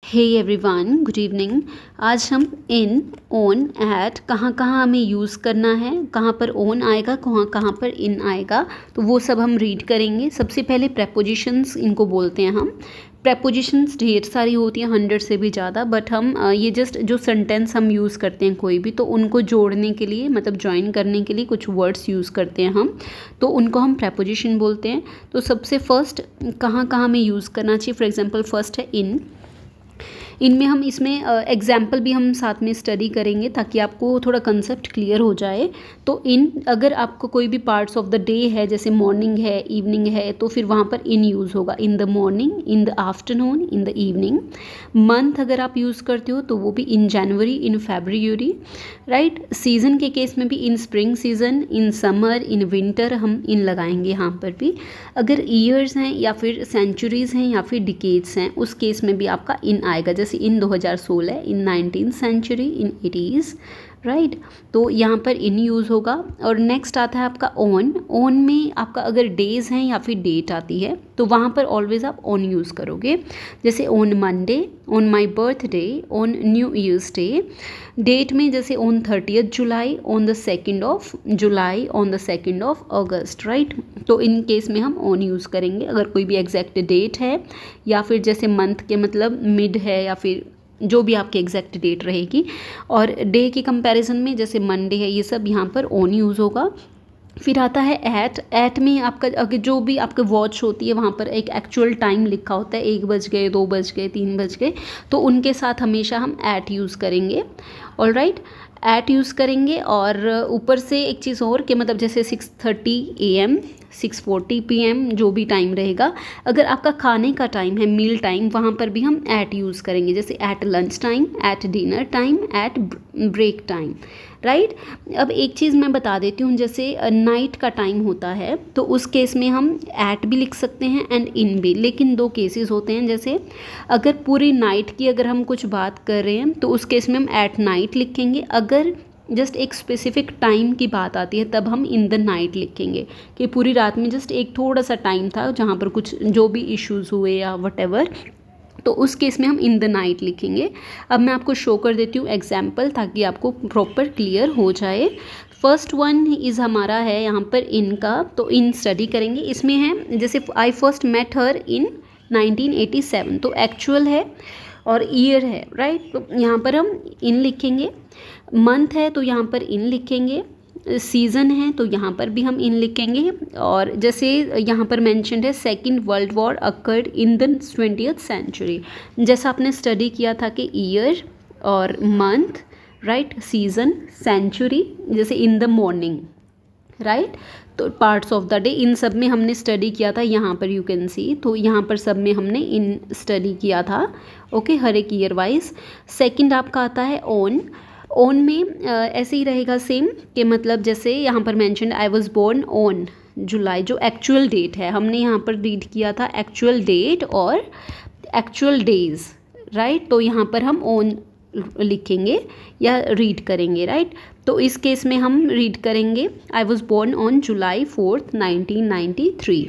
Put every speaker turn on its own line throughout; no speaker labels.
Hey everyone, good evening. आज हम इन, on, eight कहाँ कहाँ हमें यूज़ करना है, कहाँ पर ऑन आएगा, कहाँ कहाँ पर इन आएगा, तो वो सब हम रीड करेंगे। सबसे पहले प्रेपोजिशंस इनको बोलते हैं हम। प्रेपोजिशंस ढेर सारी होती हैं, 100 से भी ज़्यादा, बट हम ये जस्ट जो सेंटेंस हम यूज़ करते हैं कोई भी, तो उनको जोड़ने के लिए, मतलब ज्वाइन करने के लिए कुछ वर्ड्स यूज़ करते हैं हम, तो उनको हम प्रेपोजिशन बोलते हैं। तो सबसे फर्स्ट कहाँ कहाँ हमें यूज़ करना चाहिए, फॉर एग्जांपल फर्स्ट है इन। इनमें हम इसमें एग्जाम्पल भी हम साथ में स्टडी करेंगे ताकि आपको थोड़ा कंसेप्ट क्लियर हो जाए। तो इन, अगर आपको कोई भी पार्ट्स ऑफ द डे है, जैसे मॉर्निंग है, इवनिंग है, तो फिर वहाँ पर इन यूज़ होगा। In the morning, in the afternoon, in the evening. Month अगर आप यूज़ करते हो तो वो भी इन जनवरी, इन फेब्रुअरी, राइट। सीज़न के केस में भी इन spring season, in summer, in winter हम इन लगाएंगे यहाँ पर भी। अगर ईयर्स हैं या फिर सेंचुरीज़ हैं या फिर डिकेड्स हैं, उस केस में भी आपका इन आएगा, जैसे इन 2016, इन 19th सेंचुरी, इन 80s, राइट। तो यहाँ पर इन यूज़ होगा। और नेक्स्ट आता है आपका ऑन। ऑन में आपका अगर डेज़ हैं या फिर डेट आती है तो वहाँ पर ऑलवेज़ आप ऑन यूज़ करोगे, जैसे on Monday, on my birthday, on New Year's day. Date में जैसे on 30th July, on the 2nd of July, on the 2nd of August, right. तो इन केस में हम ऑन यूज़ करेंगे अगर कोई भी एग्जैक्ट डेट है, या फिर जैसे मंथ के मतलब मिड है, या फिर जो भी आपकी एग्जैक्ट डेट रहेगी। और डे के कंपैरिजन में जैसे मंडे है, ये सब यहाँ पर ऑन यूज़ होगा। फिर आता है एट। एट में आपका अगर जो भी आपका वॉच होती है वहाँ पर एक एक्चुअल टाइम लिखा होता है, 1 बज गए, 2 बज गए, 3 बज गए, तो उनके साथ हमेशा हम एट यूज़ करेंगे। ऑलराइट, एट यूज़ करेंगे। और ऊपर से एक चीज़ और कि मतलब जैसे 6:30 AM, 6:40 PM, जो भी टाइम रहेगा, अगर आपका खाने का टाइम है, मील टाइम, वहाँ पर भी हम एट यूज़ करेंगे, जैसे at lunch time, at dinner time, at break time, right. अब एक चीज़ मैं बता देती हूँ, जैसे नाइट का टाइम होता है तो उस केस में हम एट भी लिख सकते हैं एंड इन भी, लेकिन 2 केसेस होते हैं। जैसे अगर पूरी नाइट की अगर हम कुछ बात कर रहे हैं तो उस केस में हम एट नाइट लिखेंगे। अगर जस्ट एक स्पेसिफिक टाइम की बात आती है तब हम इन द नाइट लिखेंगे, कि पूरी रात में जस्ट एक थोड़ा सा टाइम था जहाँ पर कुछ जो भी इश्यूज़ हुए या वटेवर, तो उस केस में हम इन द नाइट लिखेंगे। अब मैं आपको शो कर देती हूँ एग्जाम्पल ताकि आपको प्रॉपर क्लियर हो जाए। फर्स्ट वन इज़ हमारा है यहाँ पर इन का, तो इन स्टडी करेंगे। इसमें है जैसे आई फर्स्ट मेट हर इन 1987, तो एक्चुअल है और ईयर है, राइट। तो यहाँ पर हम इन लिखेंगे। मंथ है तो यहाँ पर इन लिखेंगे। सीज़न है तो यहाँ पर भी हम इन लिखेंगे। और जैसे यहाँ पर मेंशन्ड है second world war occurred in the 20th century, जैसा आपने स्टडी किया था कि ईयर और मंथ, राइट, सीज़न, सेंचुरी, जैसे इन द मॉर्निंग, राइट। तो पार्ट्स ऑफ द डे, इन सब में हमने स्टडी किया था, यहाँ पर यू कैन सी, तो यहाँ पर सब में हमने इन स्टडी किया था, ओके, हर एक ईयर वाइज। सेकंड आपका आता है ऑन। ऑन में ऐसे ही रहेगा सेम, कि मतलब जैसे यहाँ पर mention I was born on July, जो एक्चुअल डेट है, हमने यहाँ पर रीड किया था एक्चुअल डेट और एक्चुअल डेज, राइट। तो यहाँ पर हम ऑन लिखेंगे या रीड करेंगे, राइट। तो इस केस में हम रीड करेंगे I was born on July 4th 1993।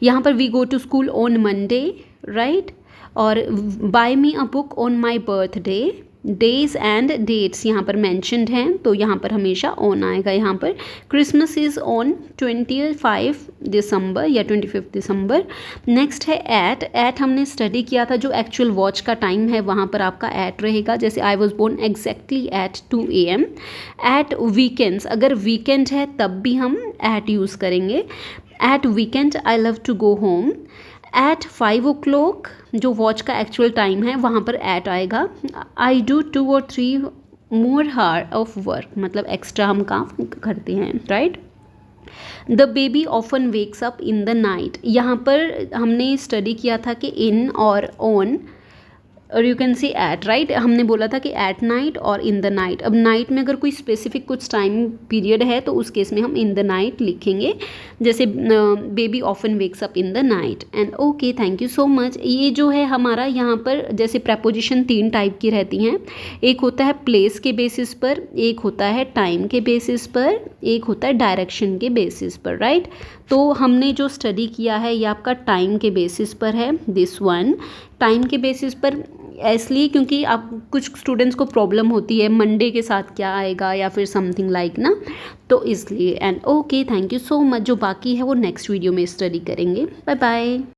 यहाँ पर we go to school on Monday, right. और buy me a book on my birthday, days and dates यहाँ पर मैंशनड हैं, तो यहाँ पर हमेशा ऑन आएगा। यहाँ पर क्रिसमस इज़ ऑन 25 दिसंबर या 25 दिसंबर। नेक्स्ट है एट। एट हमने स्टडी किया था, जो एक्चुअल वॉच का टाइम है वहाँ पर आपका एट रहेगा, जैसे I was born exactly at 2 AM। At weekends, अगर वीकेंड है तब भी हम एट यूज़ करेंगे। At weekend I love to go home. At 5 o'clock, जो वॉच का एक्चुअल टाइम है वहाँ पर एट आएगा। I do 2 or 3 more hour of work, मतलब एक्स्ट्रा हम काम करते हैं, right. The baby often wakes up in the night, यहाँ पर हमने स्टडी किया था कि इन और ऑन, और you can see at, right. हमने बोला था कि एट नाइट और इन द नाइट। अब नाइट में अगर कोई स्पेसिफिक कुछ टाइम पीरियड है तो उस केस में हम इन द नाइट लिखेंगे, जैसे baby often wakes up in the night. And okay, thank you so much. ये जो है हमारा यहाँ पर जैसे प्रेपोजिशन 3 टाइप की रहती हैं। एक होता है प्लेस के बेसिस पर, एक होता है टाइम के बेसिस पर, एक होता है डायरेक्शन के बेसिस पर, राइट। तो हमने जो स्टडी किया है ये आपका टाइम के बेसिस पर है, दिस वन टाइम के बेसिस पर इसलिए क्योंकि आप कुछ स्टूडेंट्स को प्रॉब्लम होती है मंडे के साथ क्या आएगा या फिर समथिंग लाइक ना, तो इसलिए। And okay, thank you so much. जो बाकी है वो नेक्स्ट वीडियो में स्टडी करेंगे। Bye bye.